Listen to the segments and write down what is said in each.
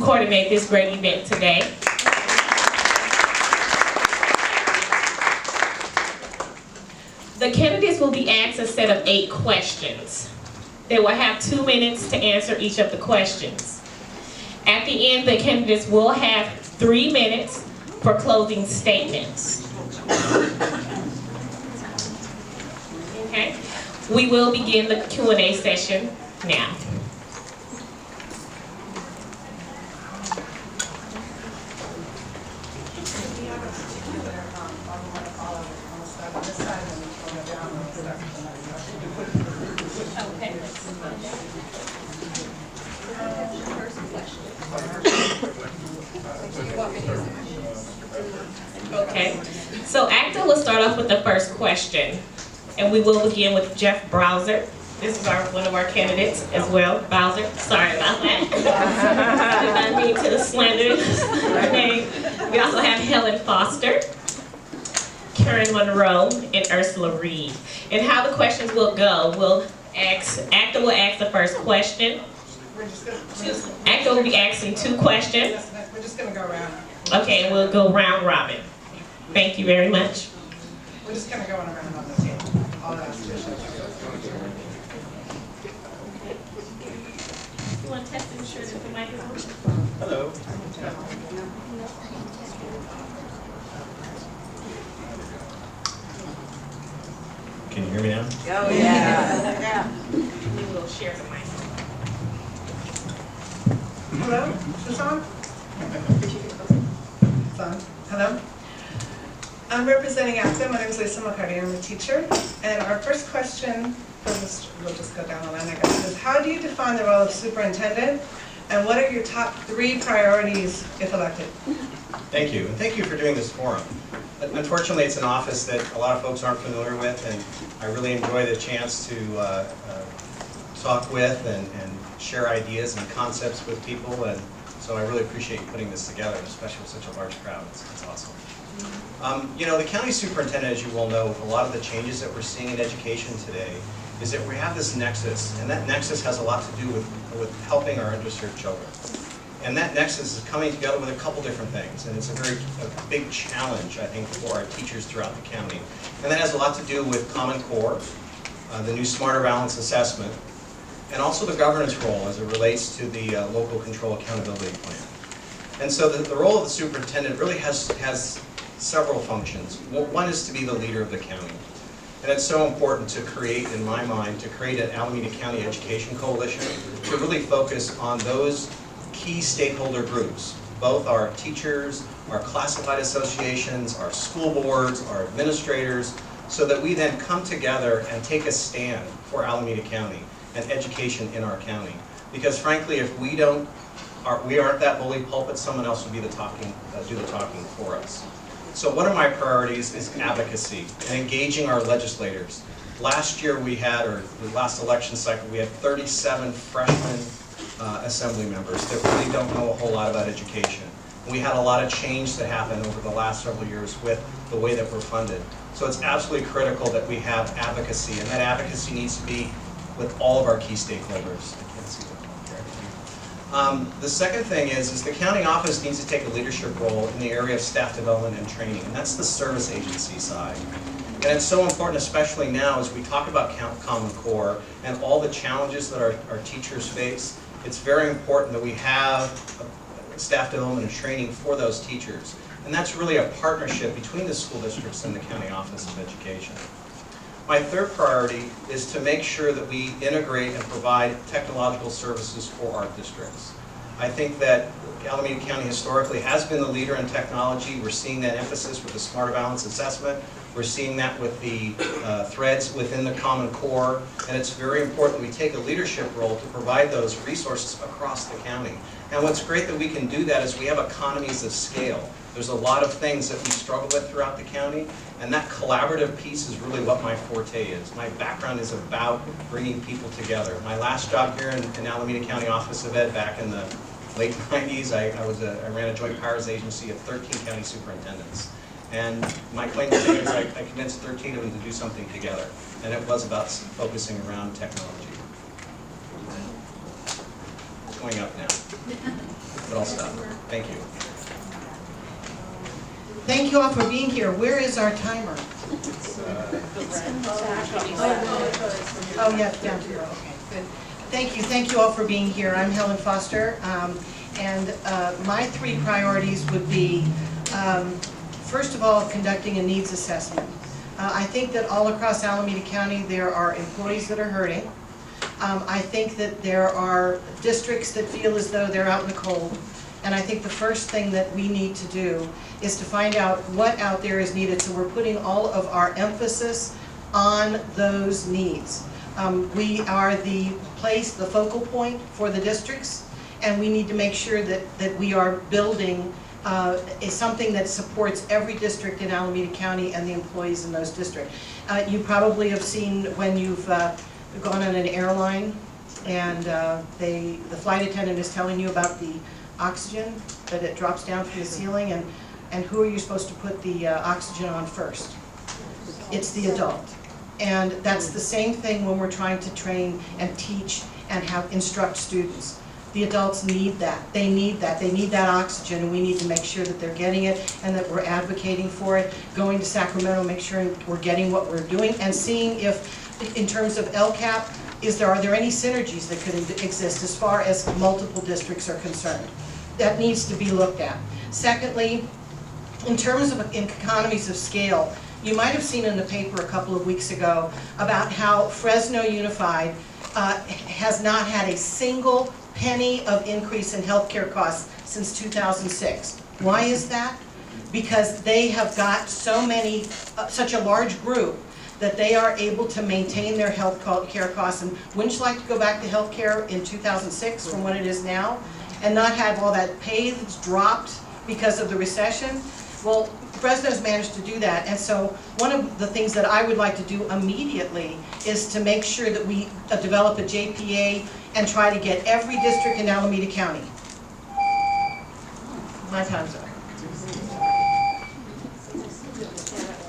coordinate this great event today. The candidates will be asked a set of 8 questions. They will have 2 minutes to answer each of the questions. At the end, the candidates will have 3 minutes for closing statements. Okay? We will begin the Q&A session now. Okay, so ACTA will start off with the first question, and we will begin with Jeff Browser. This is one of our candidates as well, Bowser. Sorry about that. Did not mean to slander her name. We also have Helen Foster, Karen Monroe, and Ursula Reed. And how the questions will go, ACTA will ask the first question. ACTA will be asking 2 questions. We're just going to go around. Okay, and we'll go round robin. Thank you very much. We're just going to go around on the table. All of us. You want to test and ensure that the mic is on? Hello. Can you hear me now? Oh, yeah. We will share the mic. Hello? Is this on? It's on. Hello? I'm representing ACTA. My name is Lisa McCarty. I'm a teacher. And our first question, we'll just go down the line, I guess, is how do you define the role of superintendent? And what are your top 3 priorities if elected? Thank you. And thank you for doing this forum. Unfortunately, it's an office that a lot of folks aren't familiar with, and I really enjoy the chance to talk with and share ideas and concepts with people. And so I really appreciate you putting this together, especially with such a large crowd. It's awesome. You know, the county superintendent, as you well know, with a lot of the changes that we're seeing in education today, is that we have this nexus, and that nexus has a lot to do with helping our underserved children. And that nexus is coming together with a couple different things, and it's a big challenge, I think, for our teachers throughout the county. And that has a lot to do with Common Core, the new Smarter Balance Assessment, and also the governance role as it relates to the local control accountability plan. And so the role of the superintendent really has several functions. One is to be the leader of the county. And it's so important to create, in my mind, to create an Alameda County Education Coalition to really focus on those key stakeholder groups, both our teachers, our classified associations, our school boards, our administrators, so that we then come together and take a stand for Alameda County and education in our county. Because frankly, if we aren't that bully pulpit, someone else will be do the talking for us. So one of my priorities is advocacy and engaging our legislators. Last year we had, or the last election cycle, we had 37 freshman assembly members that really don't know a whole lot about education. And we had a lot of change that happened over the last several years with the way that we're funded. So it's absolutely critical that we have advocacy, and that advocacy needs to be with all of our key stakeholders. The second thing is the county office needs to take a leadership role in the area of staff development and training, and that's the service agency side. And it's so important, especially now as we talk about Common Core and all the challenges that our teachers face. It's very important that we have staff development and training for those teachers. And that's really a partnership between the school districts and the county office of education. My third priority is to make sure that we integrate and provide technological services for our districts. I think that Alameda County historically has been the leader in technology. We're seeing that emphasis with the Smarter Balance Assessment. We're seeing that with the threads within the Common Core. And it's very important we take a leadership role to provide those resources across the county. And what's great that we can do that is we have economies of scale. There's a lot of things that we struggle with throughout the county, and that collaborative piece is really what my forte is. My background is about bringing people together. My last job here in Alameda County Office of Ed back in the late 90s, I ran a joint powers agency of 13 county superintendents. And my claim to fame is I convinced 13 of them to do something together, and it was about focusing around technology. It's going up now. but I'll stop. Thank you. Thank you all for being here. Where is our timer? Oh, yeah, down here, okay, good. Thank you all for being here. I'm Helen Foster, and my 3 priorities would be, first of all, conducting a needs assessment. I think that all across Alameda County there are employees that are hurting. I think that there are districts that feel as though they're out in the cold. And I think the first thing that we need to do is to find out what out there is needed. So we're putting all of our emphasis on those needs. We are the place, the focal point for the districts, and we need to make sure that we are building something that supports every district in Alameda County and the employees in those districts. You probably have seen when you've gone on an airline and the flight attendant is telling you about the oxygen, that it drops down from the ceiling, and who are you supposed to put the oxygen on first? It's the adult. And that's the same thing when we're trying to train and teach and instruct students. The adults need that. They need that. They need that oxygen, and we need to make sure that they're getting it and that we're advocating for it. Going to Sacramento, make sure we're getting what we're doing, and seeing if, in terms of LCAP, are there any synergies that could exist as far as multiple districts are concerned? That needs to be looked at. Secondly, in terms of economies of scale, you might have seen in the paper a couple of weeks ago about how Fresno Unified has not had a single penny of increase in healthcare costs since 2006. Why is that? Because they have got such a large group that they are able to maintain their health care costs. And wouldn't you like to go back to health care in 2006 from what it is now and not have all that pay that's dropped because of the recession? Well, Fresno's managed to do that, and so one of the things that I would like to do immediately is to make sure that we develop a JPA and try to get every district in Alameda County. My time's up.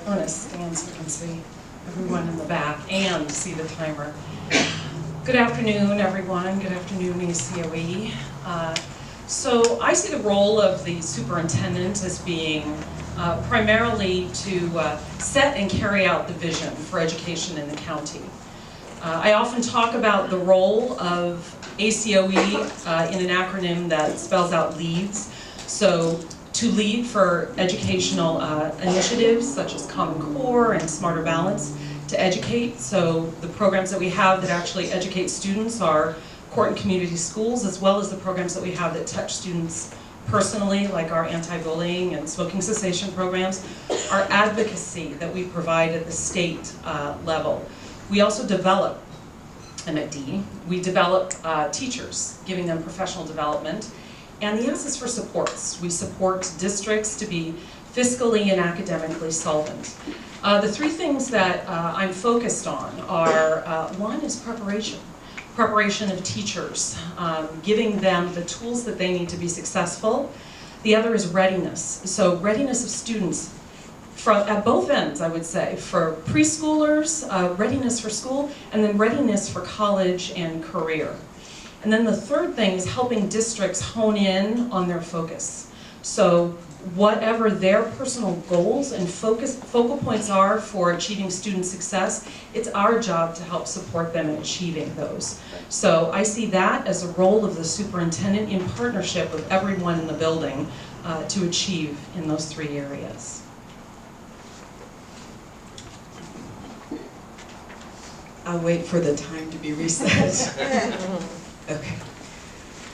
I'm going to stand so we can see everyone in the back and see the timer. Good afternoon, everyone. Good afternoon, ACOE. So I see the role of the superintendent as being primarily to set and carry out the vision for education in the county. I often talk about the role of ACOE in an acronym that spells out LEADS. So to lead for educational initiatives such as Common Core and Smarter Balance, to educate. So the programs that we have that actually educate students are court and community schools, as well as the programs that we have that touch students personally, like our anti-bullying and smoking cessation programs, our advocacy that we provide at the state level. We also develop, and at D, we develop teachers, giving them professional development. And the S is for supports. We support districts to be fiscally and academically solvent. The 3 things that I'm focused on are, one is preparation. Preparation of teachers, giving them the tools that they need to be successful. The other is readiness. So readiness of students at both ends, I would say, for preschoolers, readiness for school, and then readiness for college and career. And then the third thing is helping districts hone in on their focus. So whatever their personal goals and focal points are for achieving student success, it's our job to help support them in achieving those. So I see that as a role of the superintendent in partnership with everyone in the building to achieve in those 3 areas. I'll wait for the time to be reset. Okay.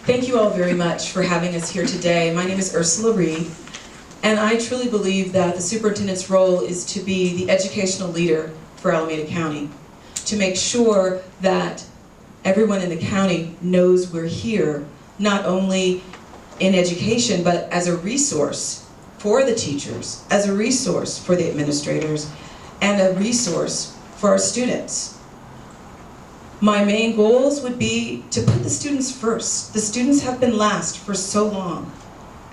Thank you all very much for having us here today. My name is Ursula Reed, and I truly believe that the superintendent's role is to be the educational leader for Alameda County, to make sure that everyone in the county knows we're here, not only in education, but as a resource for the teachers, as a resource for the administrators, and a resource for our students. My main goals would be to put the students first. The students have been last for so long,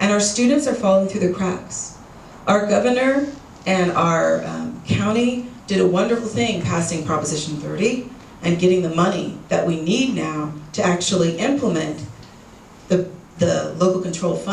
and our students are falling through the cracks. Our governor and our county did a wonderful thing passing Proposition 30 and getting the money that we need now to actually implement the the local control fund